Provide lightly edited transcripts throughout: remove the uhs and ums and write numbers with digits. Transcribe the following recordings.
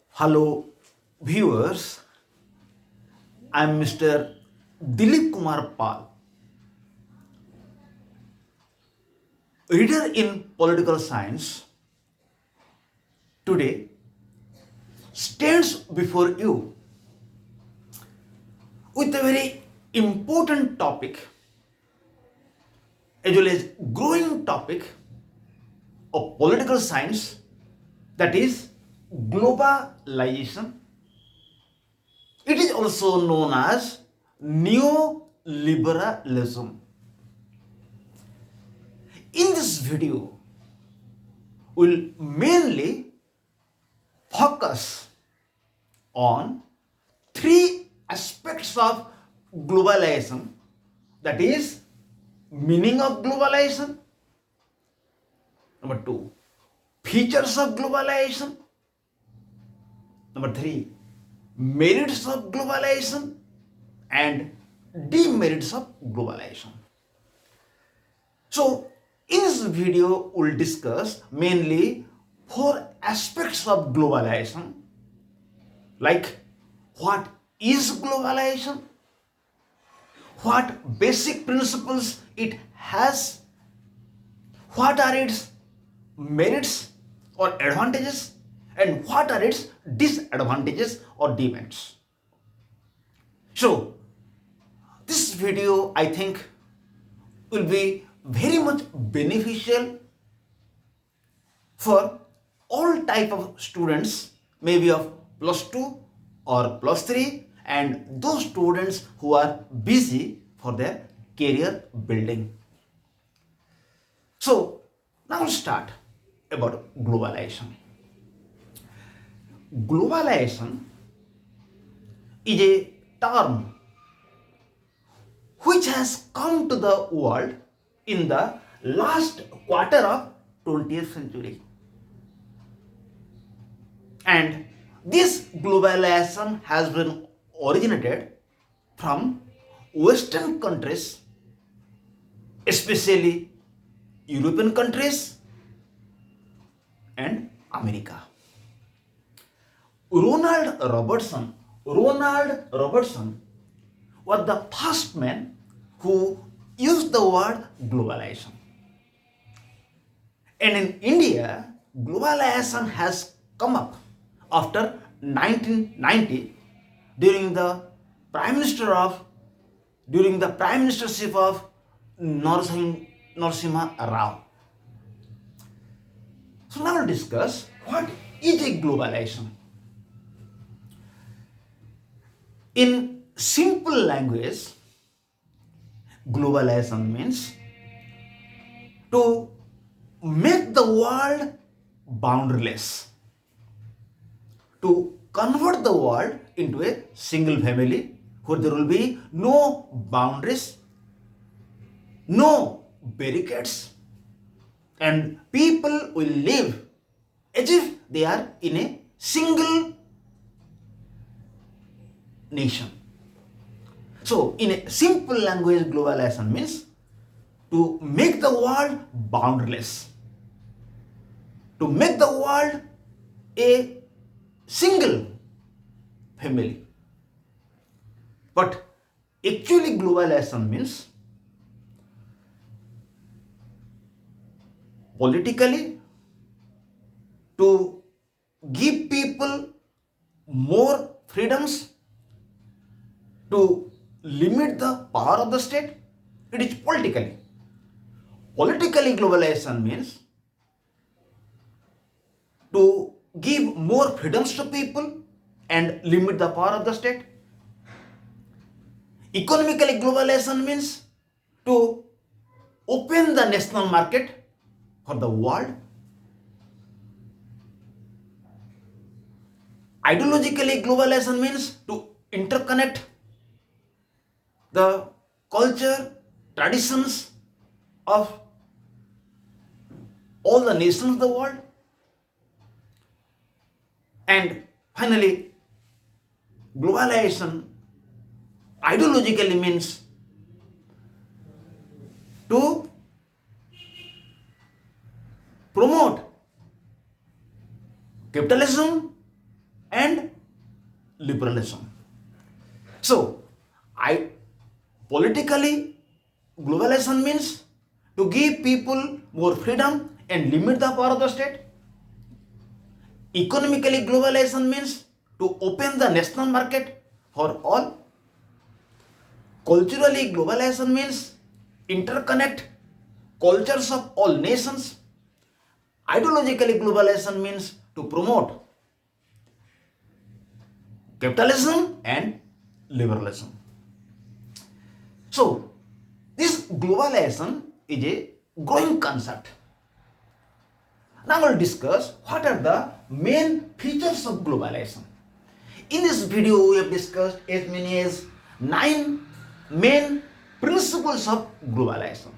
Hello, viewers. I'm Mr. Dilip Kumar Pal, reader in political science. Today stands before you with a very important topic, as well as growing topic of political science, that is globalization. It is also known as neoliberalism. In this video, we'll mainly focus on three aspects of globalization, that is meaning of globalization, number two, features of globalization, number three, merits of globalization and demerits of globalization. So in this video we'll discuss mainly four aspects of globalization, like what is globalization, what basic principles it has, what are its merits or advantages, and what are its disadvantages or demerits. So this video, I think, will be very much beneficial for all type of students, maybe of +2 or +3, and those students who are busy for their career building. So now we'll start about globalization. Globalization is a term which has come to the world in the last quarter of 20th century. And this globalization has been originated from Western countries, especially European countries and America. Ronald Robertson was the first man who used the word globalization. And in India, globalization has come up after 1990 during the prime ministership of Narasimha Rao. So now we'll discuss what is a globalization. In simple language, globalization means to make the world boundaryless, to convert the world into a single family where there will be no boundaries, no barricades, and people will live as if they are in a single nation. So in a simple language, globalization means to make the world boundaryless, to make the world a single family. But actually globalization means politically to give people more freedoms, to limit the power of the state. It is politically. Politically, globalization means to give more freedoms to people and limit the power of the state. Economically, globalization means to open the national market for the world. Ideologically, globalization means to interconnect the culture, traditions of all the nations of the world. And finally, globalization ideologically means to promote capitalism and liberalism. So, I politically, globalization means to give people more freedom and limit the power of the state. Economically, globalization means to open the national market for all. Culturally, globalization means interconnect cultures of all nations. Ideologically, globalization means to promote capitalism and liberalism. So, this globalization is a growing concept. Now we'll discuss what are the main features of globalization. In this video, we have discussed as many as 9 main principles of globalization.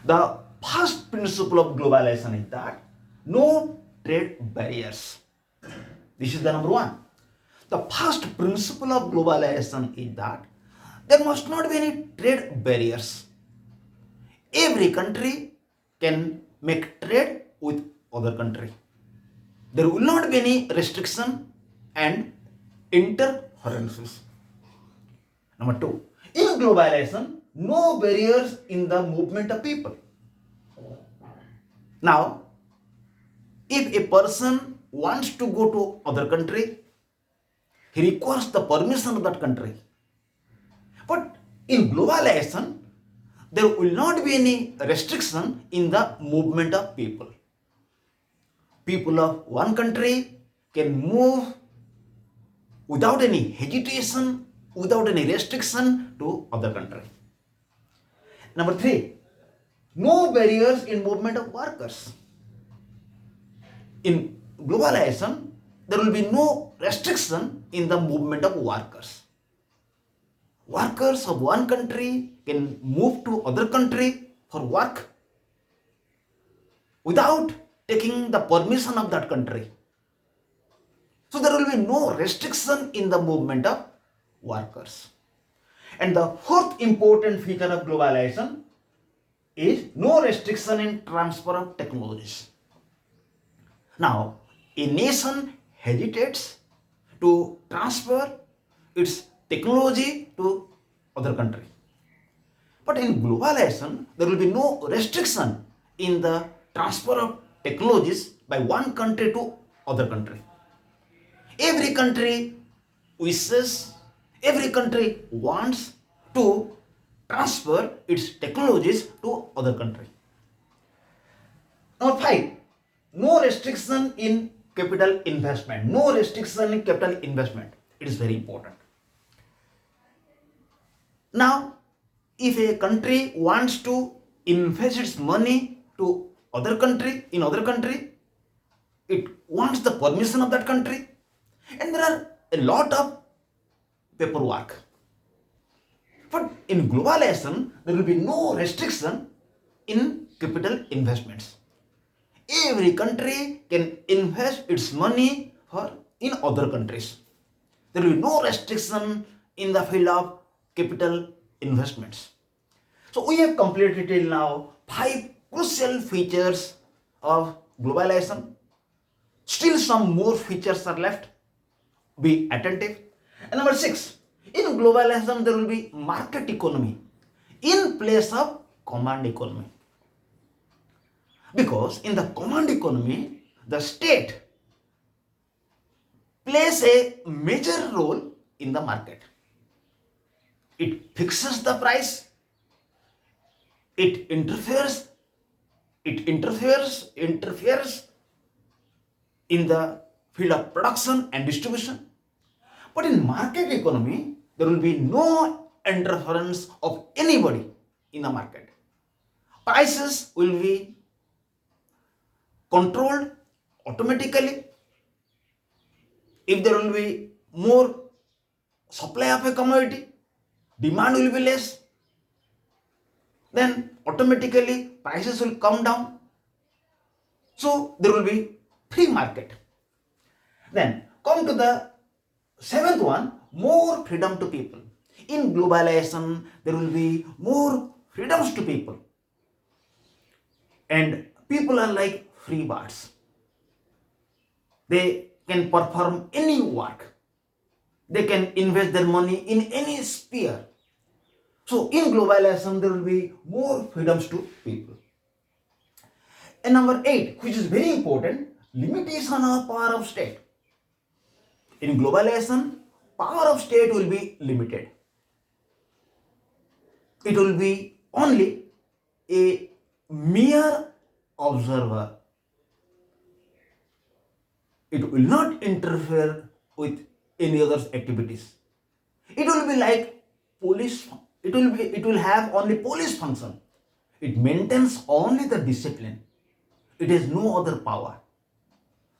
The first principle of globalization is that no trade barriers. This is the number one. The first principle of globalization is that there must not be any trade barriers. Every country can make trade with other country. There will not be any restriction and interferences. Number two, in globalization, no barriers in the movement of people. Now, if a person wants to go to other country, he requires the permission of that country. But in globalization, there will not be any restriction in the movement of people. People of one country can move without any hesitation, without any restriction to other country. Number three, no barriers in movement of workers. In globalization, there will be no restriction in the movement of workers. Workers of one country can move to other country for work without taking the permission of that country. So there will be no restriction in the movement of workers. And the fourth important feature of globalization is no restriction in transfer of technologies. Now, a nation hesitates to transfer its technology to other country. But in globalization, there will be no restriction in the transfer of technologies by one country to other country. Every country wishes, every country wants to transfer its technologies to other country. Number 5, no restriction in capital investment. No restriction in capital investment. It is very important. Now, if a country wants to invest its money to other country, in other country, it wants the permission of that country, and there are a lot of paperwork. But in globalization, there will be no restriction in capital investments. Every country can invest its money in other countries. There will be no restriction in the field of capital investments. So we have completed till now 5 crucial features of globalization. Still some more features are left. Be attentive. And number 6, in globalization there will be market economy in place of command economy. Because in the command economy, the state plays a major role in the market. It fixes the price, it interferes in the field of production and distribution. But in market economy, there will be no interference of anybody in the market. Prices will be controlled automatically. If there will be more supply of a commodity, demand will be less, then automatically prices will come down. So there will be free market. Then come to the 7th one, more freedom to people. In globalization, there will be more freedoms to people. And people are like free birds. They can perform any work. They can invest their money in any sphere. So in globalization, there will be more freedoms to people. And number 8, which is very important, limitation of power of state. In globalization, power of state will be limited. It will be only a mere observer. It will not interfere with any other activities. It will be like police. It will have only police function. It maintains only the discipline. It has no other power.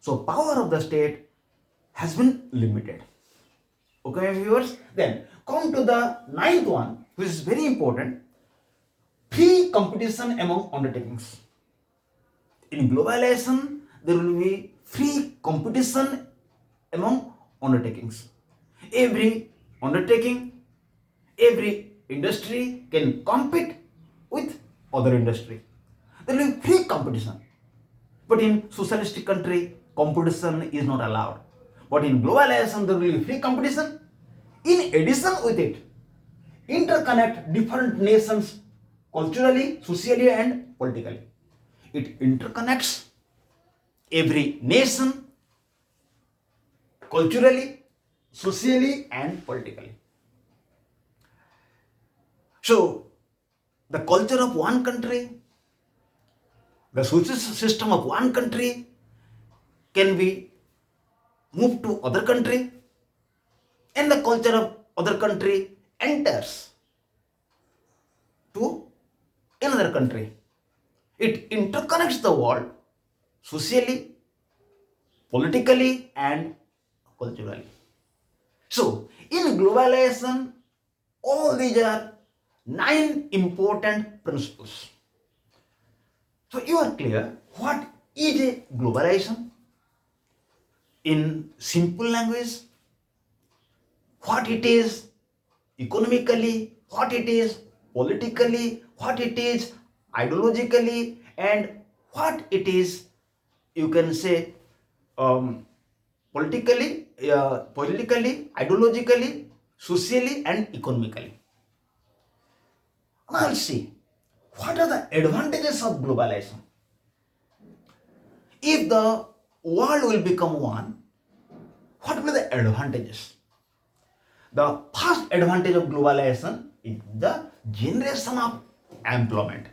So power of the state has been limited. Okay, my viewers. Then come to the ninth one, which is very important: free competition among undertakings. In globalization, there will be free competition among undertakings. Every undertaking, every industry can compete with other industry. There will be free competition. But in socialistic country, competition is not allowed. But in globalization, there will be free competition. In addition with it, interconnect different nations culturally, socially, and politically. It interconnects every nation culturally, socially, and politically. So, the culture of one country, the social system of one country can be moved to other country, and the culture of other country enters to another country. It interconnects the world socially, politically, and culturally. So, in globalization, all these are 9 important principles. So, you are clear what is a globalization? In simple language, what it is economically, what it is politically, what it is ideologically, and what it is, you can say, politically, ideologically, socially, and economically. Now, let's see what are the advantages of globalization. If the world will become one, what will be the advantages? The first advantage of globalization is the generation of employment.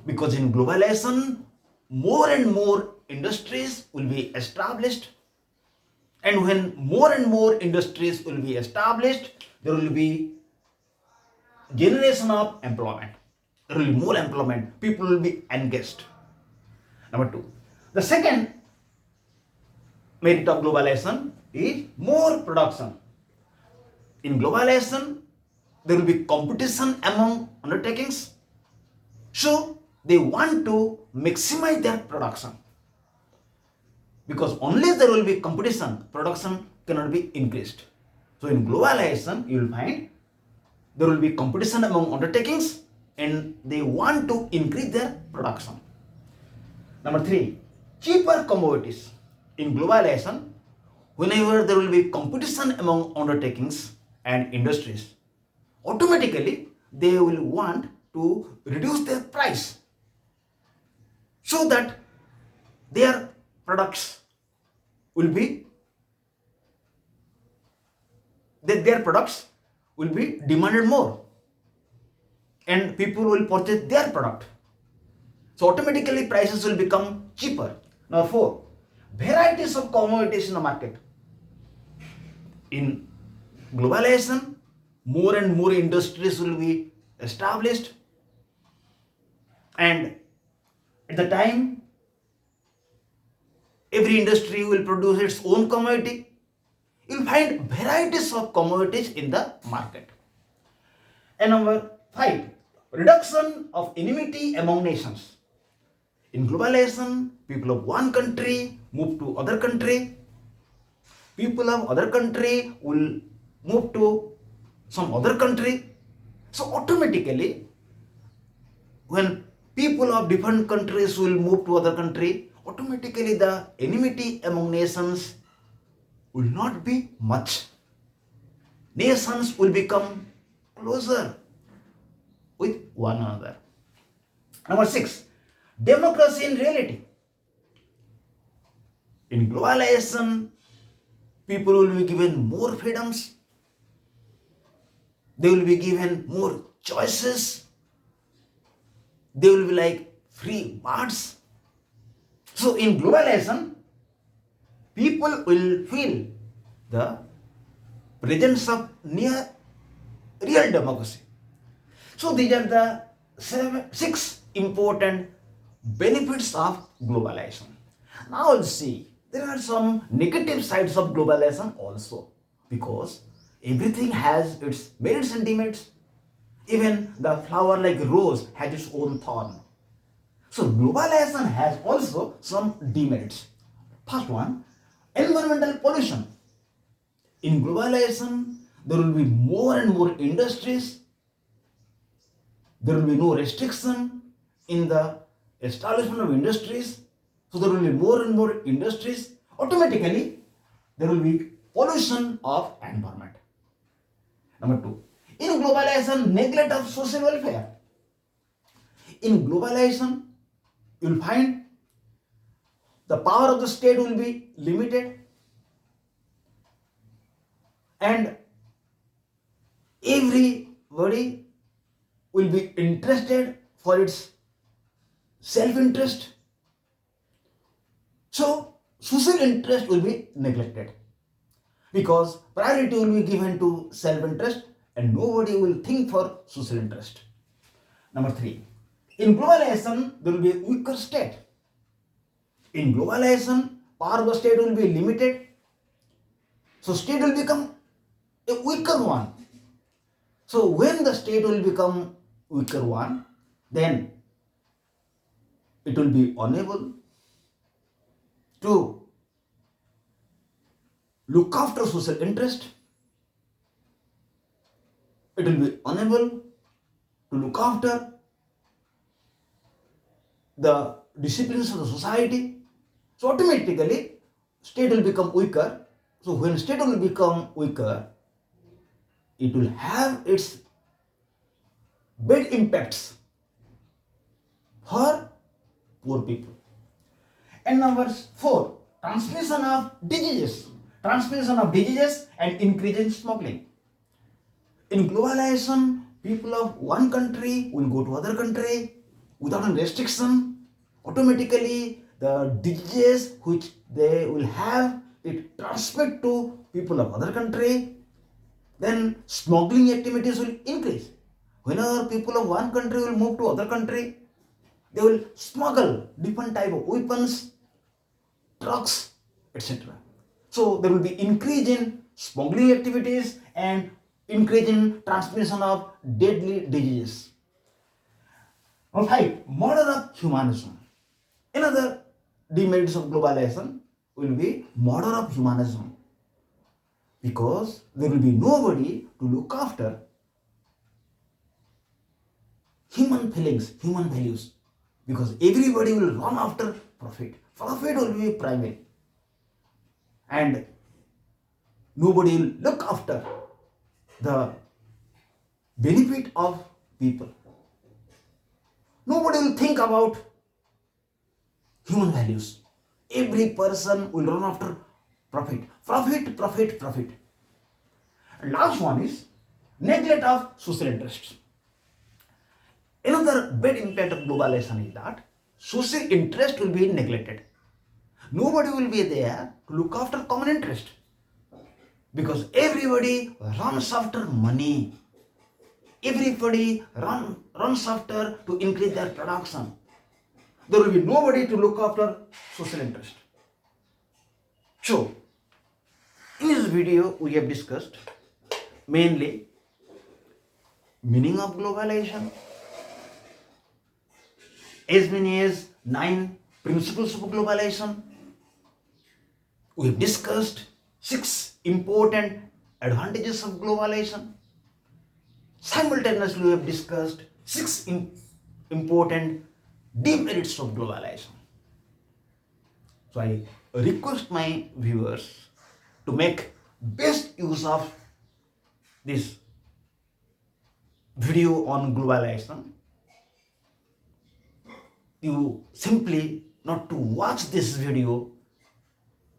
Because in globalization, more and more industries will be established, and when more and more industries will be established, there will be generation of employment. There will be more employment. People will be engaged. Number 2. The second merit of globalization is more production. In globalization, there will be competition among undertakings. So, they want to maximize their production. Because unless there will be competition, production cannot be increased. So, in globalization, you will find there will be competition among undertakings and they want to increase their production. Number 3, cheaper commodities. In globalization, whenever there will be competition among undertakings and industries, automatically they will want to reduce their price so that their products will be demanded more and people will purchase their product. So automatically prices will become cheaper. Number 4, varieties of commodities in the market. In globalization, more and more industries will be established, and at the time every industry will produce its own commodity. You'll find varieties of commodities in the market. And number 5, reduction of enmity among nations. In globalization, people of one country move to other country. People of other country will move to some other country. So automatically, when people of different countries will move to other country, automatically the enmity among nations will not be much. Nations will become closer with one another. Number 6, democracy in reality. In globalization, people will be given more freedoms, they will be given more choices, they will be like free birds. So, in globalization, people will feel the presence of near real democracy. So, these are the six important benefits of globalization. Now, let's see, there are some negative sides of globalization also, because everything has its merits and demerits. Even the flower like rose has its own thorn. So globalization has also some demerits. First one, environmental pollution. In globalization, there will be more and more industries. There will be no restriction in the establishment of industries. So there will be more and more industries. Automatically, there will be pollution of environment. Number two, in globalization, neglect of social welfare. In globalization, you will find the power of the state will be limited, and everybody will be interested for its self-interest. So social interest will be neglected because priority will be given to self-interest and nobody will think for social interest. Number 3, in globalization there will be a weaker state. In globalization, power of the state will be limited, so state will become a weaker one. So when the state will become weaker one, then it will be unable to look after social interest. It will be unable to look after the disciplines of the society. So automatically state will become weaker. So when state will become weaker, it will have its bad impacts for poor people. And number 4, transmission of diseases. Transmission of diseases and increase in smuggling. In globalization, people of one country will go to other country without a restriction. Automatically, the diseases which they will have, it transmit to people of other country. Then smuggling activities will increase. Whenever people of one country will move to other country, they will smuggle different type of weapons, drugs, etc. So there will be increase in smuggling activities and increase in transmission of deadly diseases. Number 5, murder of humanism. Another demerits of globalization will be murder of humanism, because there will be nobody to look after human feelings, human values, because everybody will run after profit. Profit will be primary, and nobody will look after the benefit of people. Nobody will think about human values. Every person will run after profit, profit, profit, profit. And last one is neglect of social interests. Another bad impact of globalization is that social interest will be neglected. Nobody will be there to look after common interest, because everybody runs after money. Everybody runs after to increase their production. There will be nobody to look after social interest. So, in this video we have discussed mainly meaning of globalization, as many as 9 principles of globalization. We have discussed 6 important advantages of globalization. Simultaneously, we have discussed 6 important demerits of globalization. So I request my viewers to make best use of this video on globalization. You simply not to watch this video.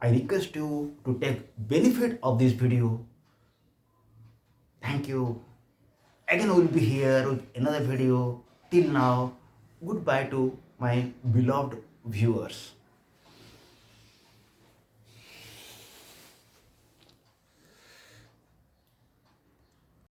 I request you to take benefit of this video. Thank you. Again, we will be here with another video. Till now, goodbye to my beloved viewers.